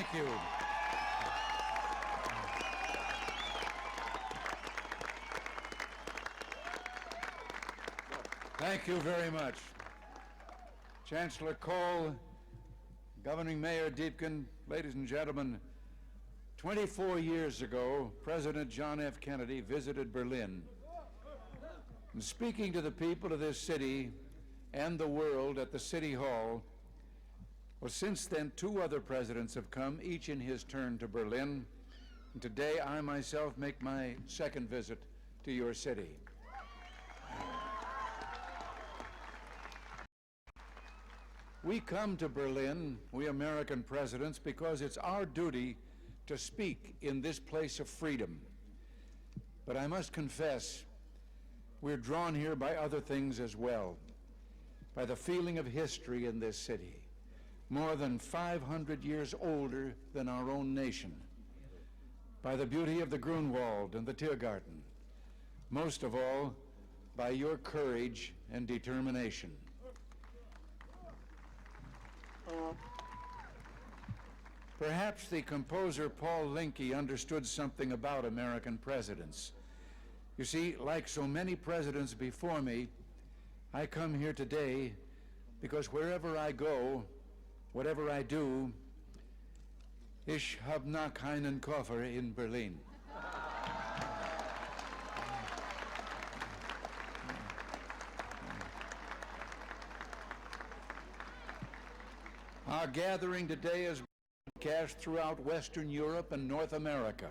Thank you. Thank you very much. Chancellor Kohl, Governing Mayor Deepkin, ladies and gentlemen, 24 years ago, President John F. Kennedy visited Berlin. And speaking to the people of this city and the world at the City Hall, well, since then, 2 other presidents have come, each in his turn, to Berlin. And today, I myself make my second visit to your city. We come to Berlin, we American presidents, because it's our duty to speak in this place of freedom. But I must confess, we're drawn here by other things as well, by the feeling of history in this city, more than 500 years older than our own nation, by the beauty of the Grunwald and the Tiergarten, most of all, by your courage and determination. Perhaps the composer Paul Linke understood something about American presidents. You see, like so many presidents before me, I come here today because wherever I go, whatever I do, ich hab noch keinen Koffer in Berlin. Our gathering today is broadcast throughout Western Europe and North America.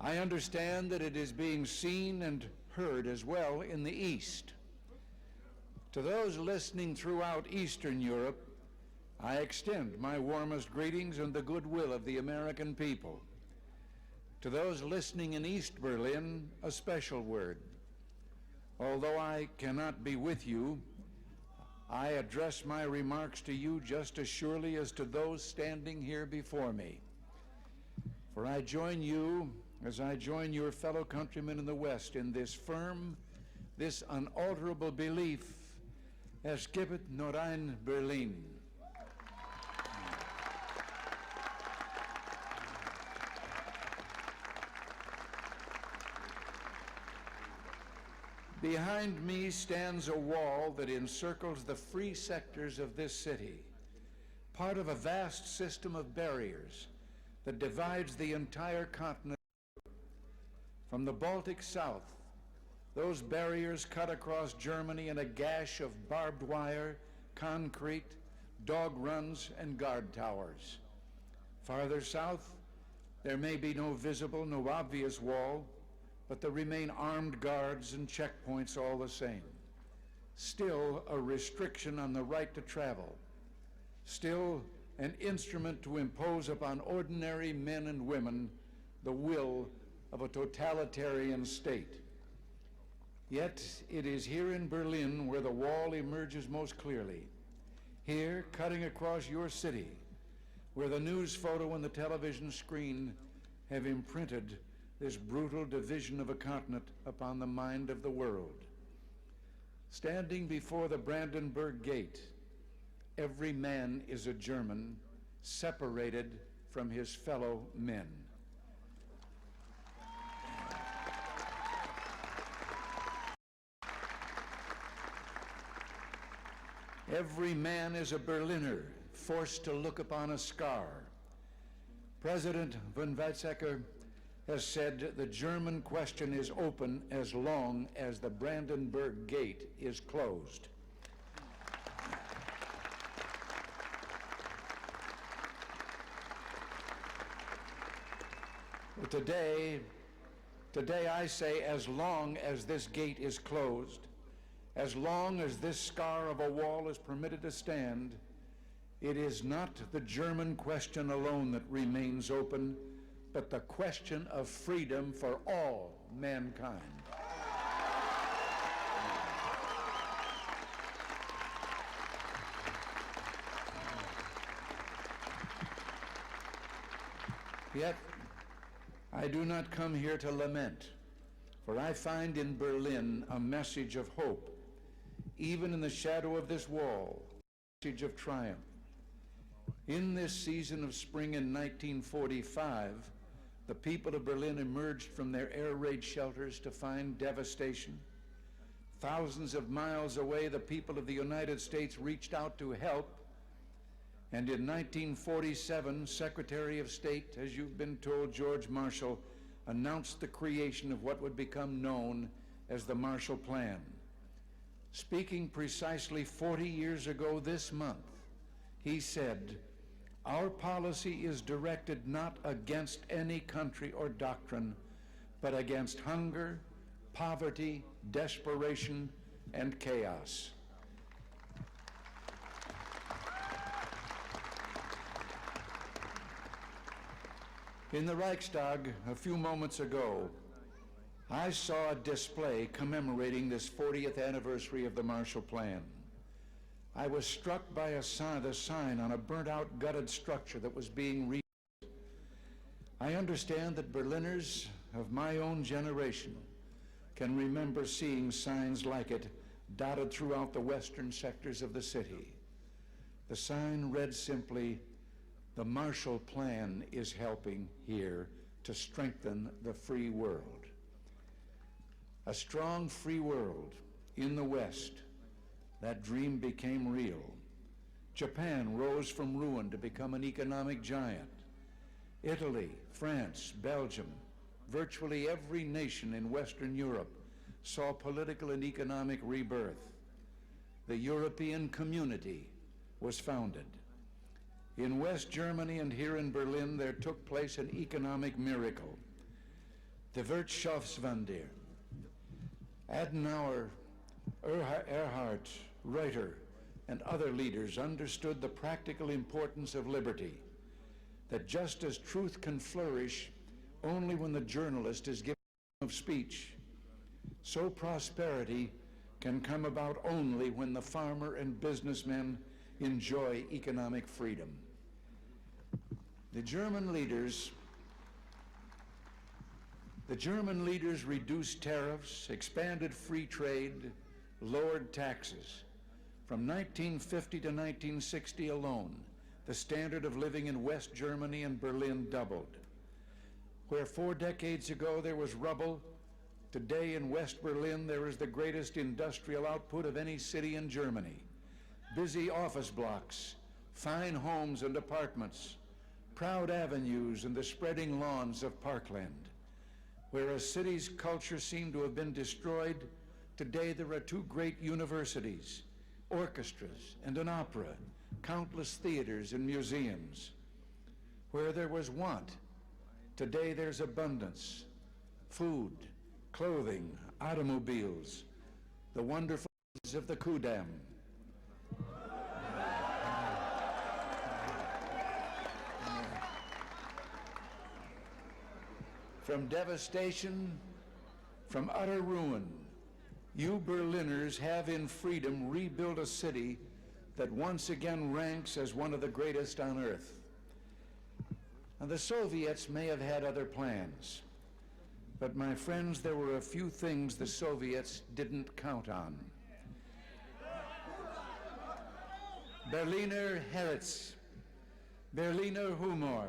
I understand that it is being seen and heard as well in the East. To those listening throughout Eastern Europe, I extend my warmest greetings and the goodwill of the American people. To those listening in East Berlin, a special word. Although I cannot be with you, I address my remarks to you just as surely as to those standing here before me. For I join you, as I join your fellow countrymen in the West, in this firm, this unalterable belief, es gibt nur ein Berlin. Behind me stands a wall that encircles the free sectors of this city, part of a vast system of barriers that divides the entire continent. From the Baltic south, those barriers cut across Germany in a gash of barbed wire, concrete, dog runs, and guard towers. Farther south, there may be no visible, no obvious wall, but there remain armed guards and checkpoints all the same. Still a restriction on the right to travel. Still an instrument to impose upon ordinary men and women the will of a totalitarian state. Yet it is here in Berlin where the wall emerges most clearly. Here, cutting across your city, where the news photo and the television screen have imprinted this brutal division of a continent upon the mind of the world. Standing before the Brandenburg Gate, every man is a German, separated from his fellow men. Every man is a Berliner, forced to look upon a scar. President von Weizsäcker has said the German question is open as long as the Brandenburg Gate is closed. But today I say, as long as this gate is closed, as long as this scar of a wall is permitted to stand, it is not the German question alone that remains open, but the question of freedom for all mankind. Yet, I do not come here to lament, for I find in Berlin a message of hope, even in the shadow of this wall, a message of triumph. In this season of spring in 1945, the people of Berlin emerged from their air raid shelters to find devastation. Thousands of miles away, the people of the United States reached out to help. And in 1947, Secretary of State, as you've been told, George Marshall, announced the creation of what would become known as the Marshall Plan. Speaking precisely 40 years ago this month, he said, "Our policy is directed not against any country or doctrine, but against hunger, poverty, desperation, and chaos." In the Reichstag a few moments ago, I saw a display commemorating this 40th anniversary of the Marshall Plan. I was struck by the sign on a burnt-out, gutted structure that was being rebuilt. I understand that Berliners of my own generation can remember seeing signs like it dotted throughout the western sectors of the city. The sign read simply, "The Marshall Plan is helping here to strengthen the free world." A strong free world in the West, that dream became real. Japan rose from ruin to become an economic giant. Italy, France, Belgium, virtually every nation in Western Europe saw political and economic rebirth. The European Community was founded. In West Germany and here in Berlin, there took place an economic miracle. The Wirtschaftswunder. Adenauer, Erhard, Reuter, and other leaders understood the practical importance of liberty, that just as truth can flourish only when the journalist is given freedom of speech, so prosperity can come about only when the farmer and businessman enjoy economic freedom. The German leaders reduced tariffs, expanded free trade, lowered taxes. From 1950 to 1960 alone, the standard of living in West Germany and Berlin doubled. Where 4 decades ago there was rubble, today in West Berlin there is the greatest industrial output of any city in Germany. Busy office blocks, fine homes and apartments, proud avenues and the spreading lawns of parkland. Where a city's culture seemed to have been destroyed, today there are 2 great universities, orchestras, and an opera, countless theaters and museums. Where there was want, today there's abundance, food, clothing, automobiles, the wonderful of the Kudamm. From devastation, from utter ruin, you Berliners have in freedom rebuilt a city that once again ranks as one of the greatest on earth. And the Soviets may have had other plans, but my friends, there were a few things the Soviets didn't count on. Berliner Herz, Berliner Humor,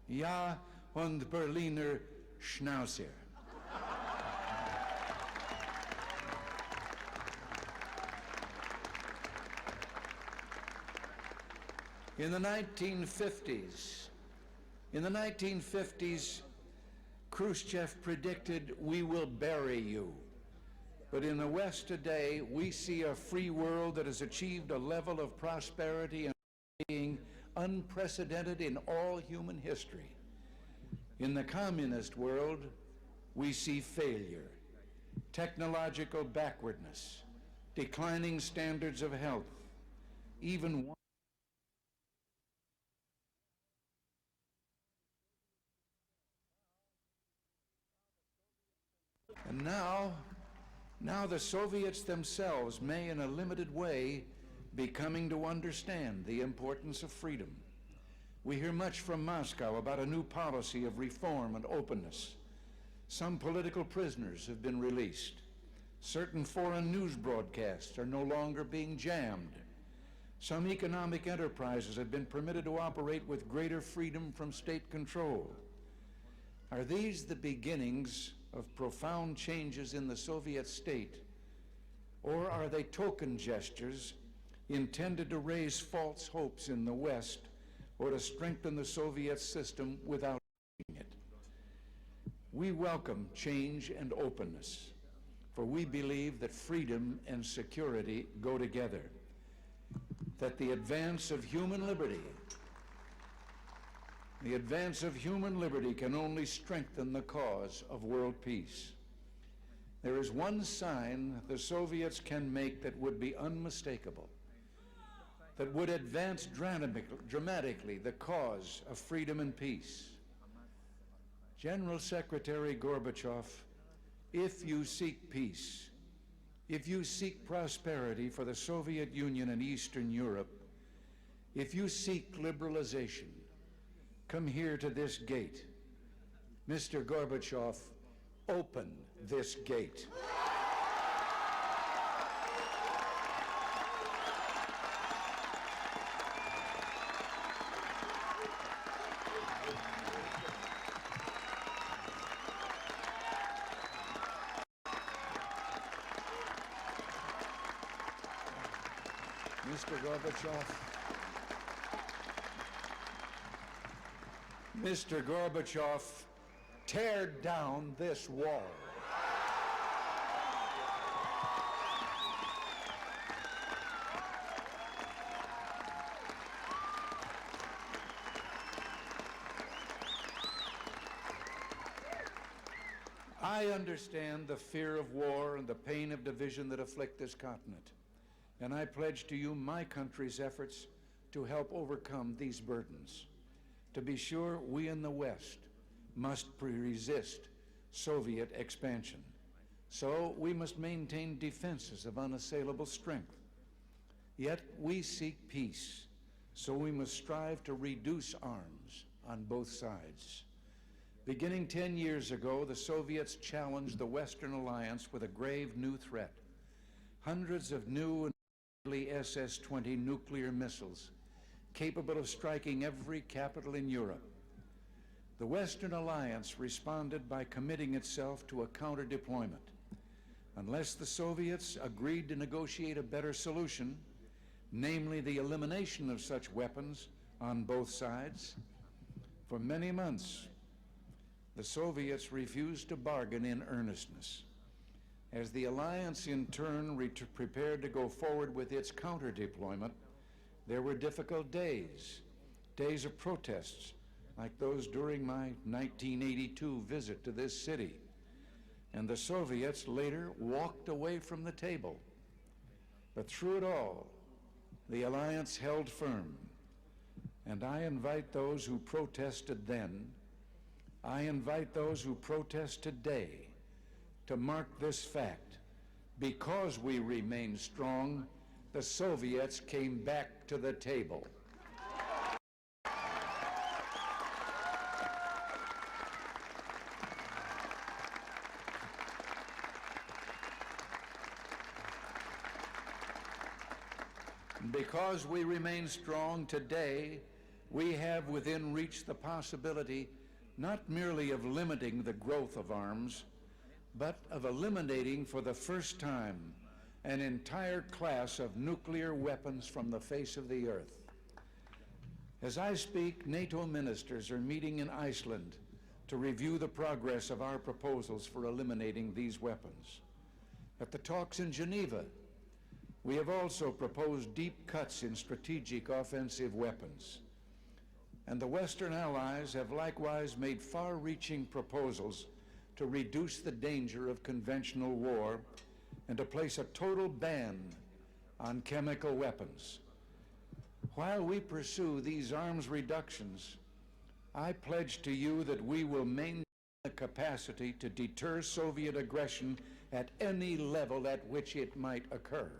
ja und Berliner Schnauzer. In the 1950s, Khrushchev predicted, "We will bury you." But in the West today, we see a free world that has achieved a level of prosperity and being unprecedented in all human history. In the communist world, we see failure, technological backwardness, declining standards of health, even and now the Soviets themselves may in a limited way be coming to understand the importance of freedom. We hear much from Moscow about a new policy of reform and openness. Some political prisoners have been released. Certain foreign news broadcasts are no longer being jammed. Some economic enterprises have been permitted to operate with greater freedom from state control. Are these the beginnings of profound changes in the Soviet state, or are they token gestures intended to raise false hopes in the West or to strengthen the Soviet system without it? We welcome change and openness, for we believe that freedom and security go together, that the advance of human liberty can only strengthen the cause of world peace. There is one sign the Soviets can make that would be unmistakable, that would advance dramatically the cause of freedom and peace. General Secretary Gorbachev, if you seek peace, if you seek prosperity for the Soviet Union and Eastern Europe, if you seek liberalization, come here to this gate. Mr. Gorbachev, open this gate. Mr. Gorbachev, tear down this wall. I understand the fear of war and the pain of division that afflict this continent, and I pledge to you my country's efforts to help overcome these burdens. To be sure, we in the West must resist Soviet expansion. So we must maintain defenses of unassailable strength. Yet we seek peace, so we must strive to reduce arms on both sides. Beginning 10 years ago, the Soviets challenged the Western alliance with a grave new threat. Hundreds of new and deadly SS-20 nuclear missiles capable of striking every capital in Europe. The Western alliance responded by committing itself to a counter-deployment. Unless the Soviets agreed to negotiate a better solution, namely the elimination of such weapons on both sides, for many months, the Soviets refused to bargain in earnestness. As the alliance in turn prepared to go forward with its counter-deployment, there were difficult days of protests, like those during my 1982 visit to this city. And the Soviets later walked away from the table. But through it all, the alliance held firm. And I invite those who protested then, I invite those who protest today to mark this fact. Because we remain strong, the Soviets came back to the table. Because we remain strong today, we have within reach the possibility not merely of limiting the growth of arms, but of eliminating for the first time an entire class of nuclear weapons from the face of the earth. As I speak, NATO ministers are meeting in Iceland to review the progress of our proposals for eliminating these weapons. At the talks in Geneva, we have also proposed deep cuts in strategic offensive weapons. And the Western allies have likewise made far-reaching proposals to reduce the danger of conventional war and to place a total ban on chemical weapons. While we pursue these arms reductions, I pledge to you that we will maintain the capacity to deter Soviet aggression at any level at which it might occur.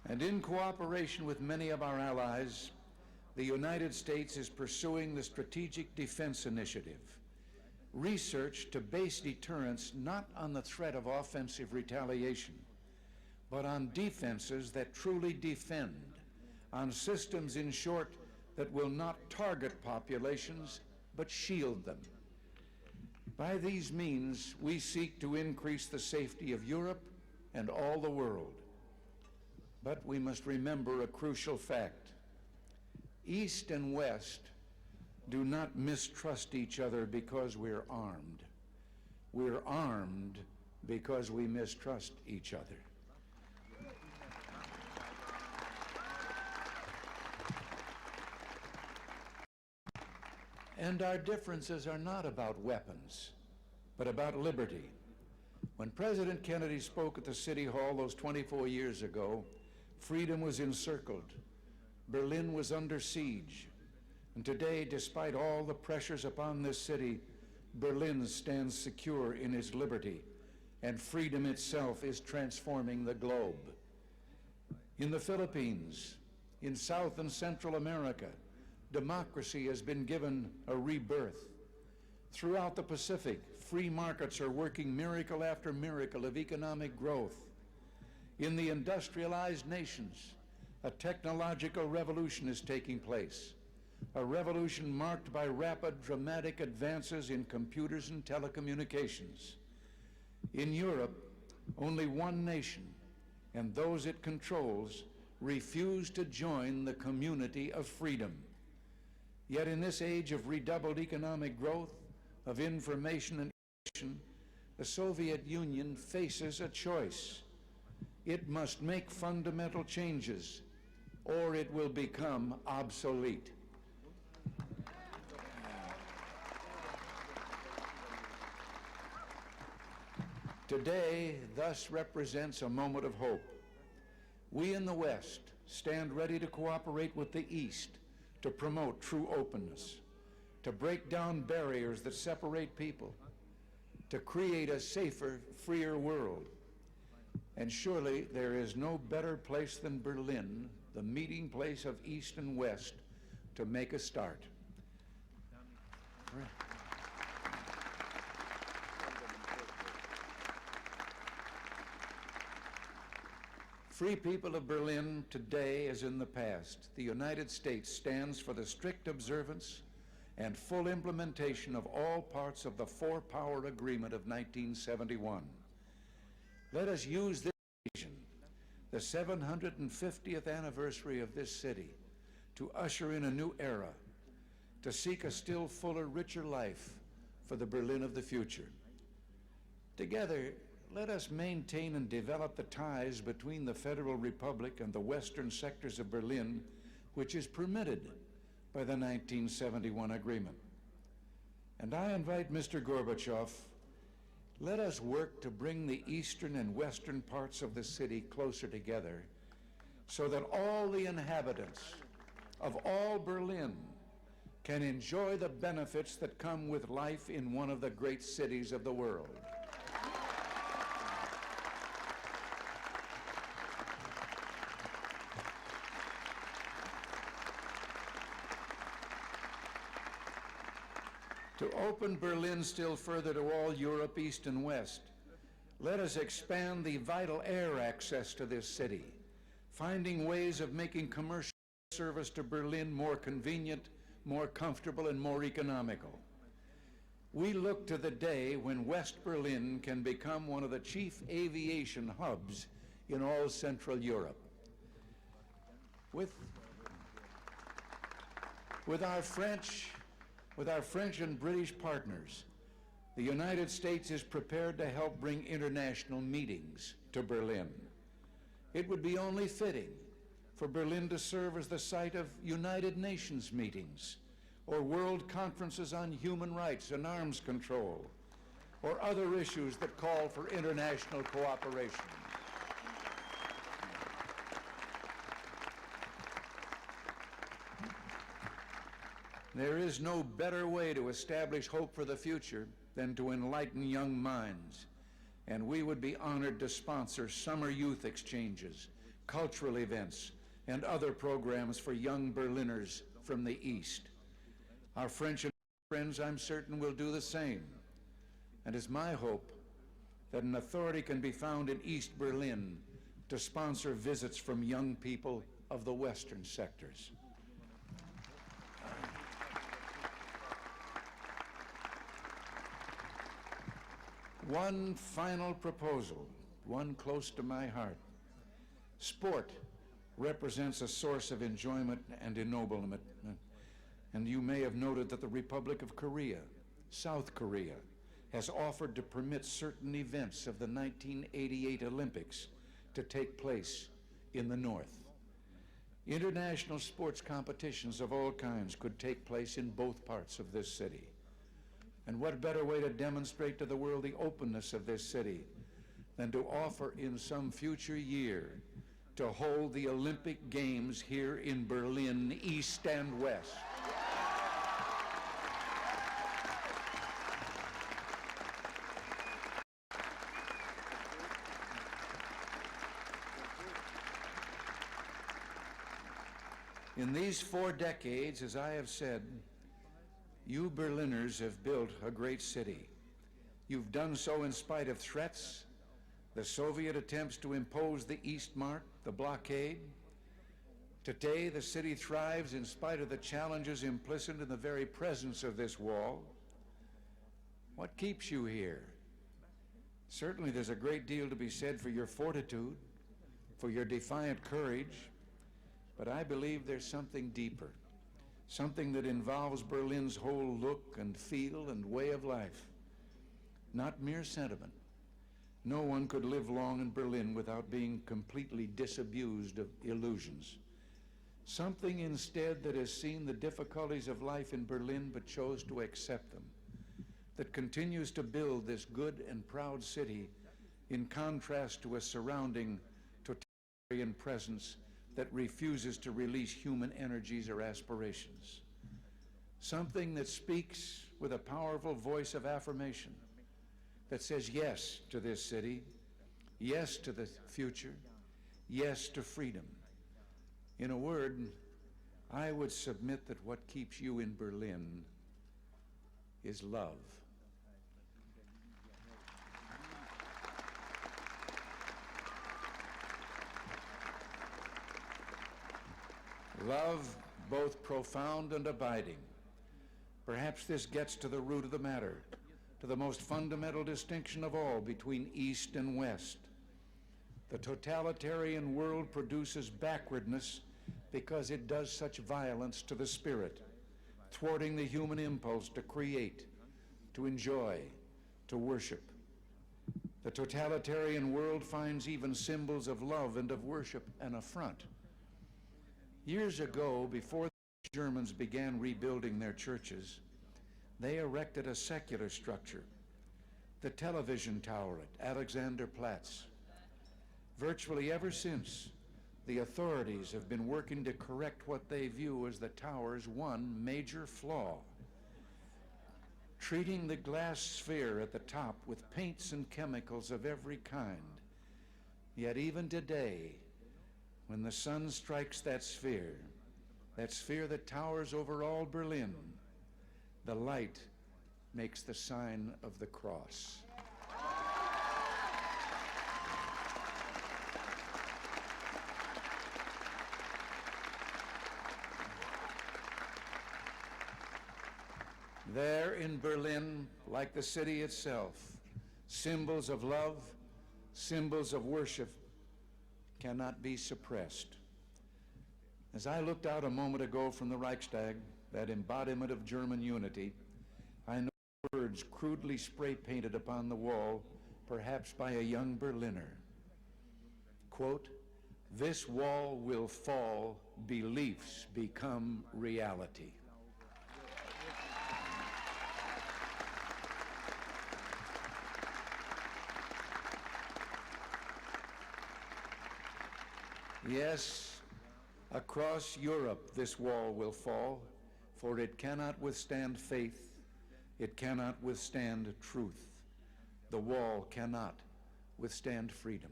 And in cooperation with many of our allies, the United States is pursuing the Strategic Defense Initiative, research to base deterrence not on the threat of offensive retaliation, but on defenses that truly defend, on systems, in short, that will not target populations, but shield them. By these means, we seek to increase the safety of Europe and all the world. But we must remember a crucial fact. East and West do not mistrust each other because we're armed. We're armed because we mistrust each other. And our differences are not about weapons, but about liberty. When President Kennedy spoke at the City Hall those 24 years ago, freedom was encircled. Berlin was under siege. And today, despite all the pressures upon this city, Berlin stands secure in its liberty, and freedom itself is transforming the globe. In the Philippines, in South and Central America, democracy has been given a rebirth. Throughout the Pacific, free markets are working miracle after miracle of economic growth. In the industrialized nations, a technological revolution is taking place, a revolution marked by rapid, dramatic advances in computers and telecommunications. In Europe, only one nation, and those it controls, refuse to join the community of freedom. Yet in this age of redoubled economic growth, of information and innovation, the Soviet Union faces a choice. It must make fundamental changes, or it will become obsolete. Today, thus represents a moment of hope. We in the West stand ready to cooperate with the East to promote true openness, to break down barriers that separate people, to create a safer, freer world. And surely there is no better place than Berlin, the meeting place of East and West, to make a start. Free people of Berlin, today as in the past, the United States stands for the strict observance and full implementation of all parts of the Four-Power Agreement of 1971. Let us use this occasion, the 750th anniversary of this city, to usher in a new era, to seek a still fuller, richer life for the Berlin of the future. Together, let us maintain and develop the ties between the Federal Republic and the western sectors of Berlin, which is permitted by the 1971 agreement. And I invite Mr. Gorbachev, let us work to bring the eastern and western parts of the city closer together so that all the inhabitants of all Berlin can enjoy the benefits that come with life in one of the great cities of the world. To open Berlin still further to all Europe, East and West, let us expand the vital air access to this city, finding ways of making commercial service to Berlin more convenient, more comfortable, and more economical. We look to the day when West Berlin can become one of the chief aviation hubs in all Central Europe. With our French and British partners, the United States is prepared to help bring international meetings to Berlin. It would be only fitting for Berlin to serve as the site of United Nations meetings, or world conferences on human rights and arms control, or other issues that call for international cooperation. There is no better way to establish hope for the future than to enlighten young minds, and we would be honored to sponsor summer youth exchanges, cultural events, and other programs for young Berliners from the East. Our French and friends, I'm certain, will do the same. And it's my hope that an authority can be found in East Berlin to sponsor visits from young people of the western sectors. One final proposal, one close to my heart. Sport represents a source of enjoyment and ennoblement. And you may have noted that the Republic of Korea, South Korea, has offered to permit certain events of the 1988 Olympics to take place in the North. International sports competitions of all kinds could take place in both parts of this city. And what better way to demonstrate to the world the openness of this city than to offer in some future year to hold the Olympic Games here in Berlin, East and West. In these 4 decades, as I have said, you Berliners have built a great city. You've done so in spite of threats, the Soviet attempts to impose the Eastmark, the blockade. Today, the city thrives in spite of the challenges implicit in the very presence of this wall. What keeps you here? Certainly, there's a great deal to be said for your fortitude, for your defiant courage, but I believe there's something deeper. Something that involves Berlin's whole look and feel and way of life. Not mere sentiment. No one could live long in Berlin without being completely disabused of illusions. Something instead that has seen the difficulties of life in Berlin but chose to accept them. That continues to build this good and proud city in contrast to a surrounding totalitarian presence that refuses to release human energies or aspirations. Something that speaks with a powerful voice of affirmation, that says yes to this city, yes to the future, yes to freedom. In a word, I would submit that what keeps you in Berlin is love. Love, both profound and abiding. Perhaps this gets to the root of the matter, to the most fundamental distinction of all between East and West. The totalitarian world produces backwardness because it does such violence to the spirit, thwarting the human impulse to create, to enjoy, to worship. The totalitarian world finds even symbols of love and of worship an affront. Years ago, before the Germans began rebuilding their churches, they erected a secular structure, the television tower at Alexanderplatz. Virtually ever since, the authorities have been working to correct what they view as the tower's one major flaw, treating the glass sphere at the top with paints and chemicals of every kind. Yet even today, when the sun strikes that sphere that towers over all Berlin, the light makes the sign of the cross. There in Berlin, like the city itself, symbols of love, symbols of worship cannot be suppressed. As I looked out a moment ago from the Reichstag, that embodiment of German unity, I know words crudely spray-painted upon the wall, perhaps by a young Berliner. Quote, "This wall will fall, beliefs become reality." Yes, across Europe this wall will fall, for it cannot withstand faith, it cannot withstand truth. The wall cannot withstand freedom.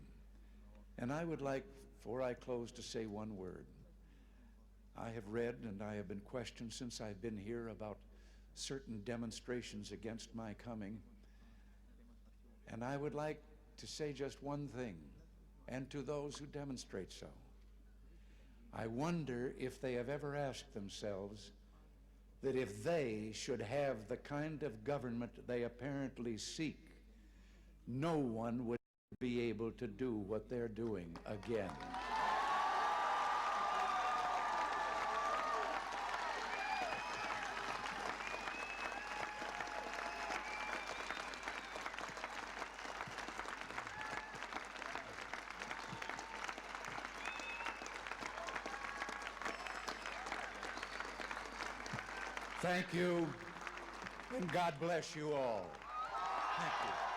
And I would like, before I close, to say one word. I have read and I have been questioned since I've been here about certain demonstrations against my coming. And I would like to say just one thing, and to those who demonstrate so. I wonder if they have ever asked themselves that if they should have the kind of government they apparently seek, no one would be able to do what they're doing again. Thank you, and God bless you all. Thank you.